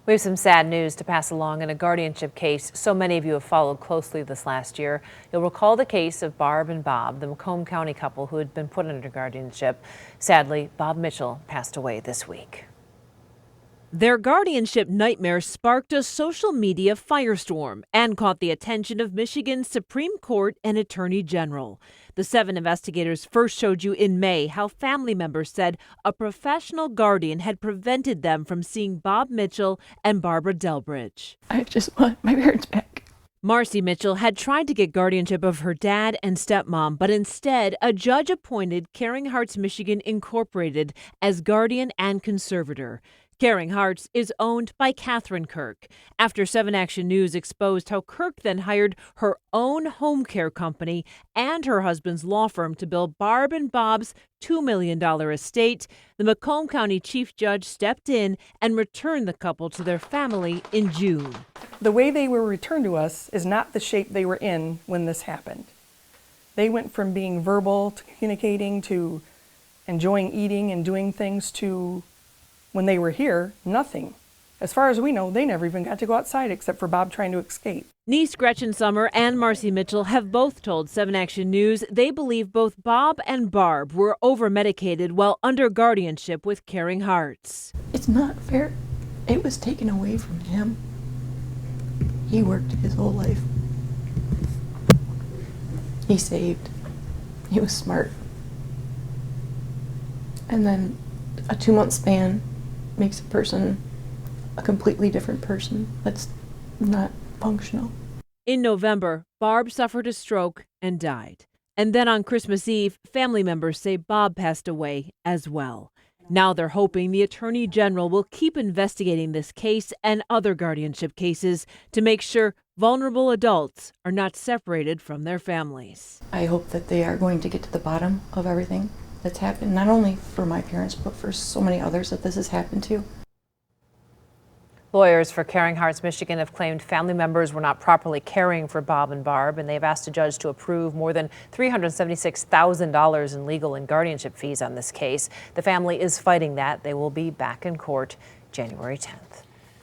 We have some sad news to pass along in a guardianship case so many of you have followed closely this last year. You'll recall the case of Barb and Bob, the Macomb County couple who had been put under guardianship. Sadly, Bob Mitchell passed away this week. Their guardianship nightmare sparked a social media firestorm and caught the attention of Michigan's Supreme Court and Attorney General. The 7 investigators first showed you in May how family members said a professional guardian had prevented them from seeing Bob Mitchell and Barbara Delbridge. I just want my parents back. Marcy Mitchell had tried to get guardianship of her dad and stepmom, but instead a judge appointed Caring Hearts Michigan Incorporated as guardian and conservator. Caring Hearts is owned by Catherine Kirk. After 7 Action News exposed how Kirk then hired her own home care company and her husband's law firm to build Barb and Bob's $2 million estate, the Macomb County Chief Judge stepped in and returned the couple to their family in June. The way they were returned to us is not the shape they were in when this happened. They went from being verbal to communicating to enjoying eating and doing things to, when they were here, nothing. As far as we know, they never even got to go outside except for Bob trying to escape. Niece Gretchen Sommer and Marcy Mitchell have both told 7 Action News they believe both Bob and Barb were over-medicated while under guardianship with Caring Hearts. It's not fair. It was taken away from him. He worked his whole life. He saved. He was smart. And then a 2-month span makes a person a completely different person that's not functional. In November, Barb suffered a stroke and died. And then on Christmas Eve, family members say Bob passed away as well. Now they're hoping the Attorney General will keep investigating this case and other guardianship cases to make sure vulnerable adults are not separated from their families. I hope that they are going to get to the bottom of everything that's happened, not only for my parents, but for so many others that this has happened to. Lawyers for Caring Hearts Michigan have claimed family members were not properly caring for Bob and Barb, and they've asked a judge to approve more than $376,000 in legal and guardianship fees on this case. The family is fighting that. They will be back in court January 10th.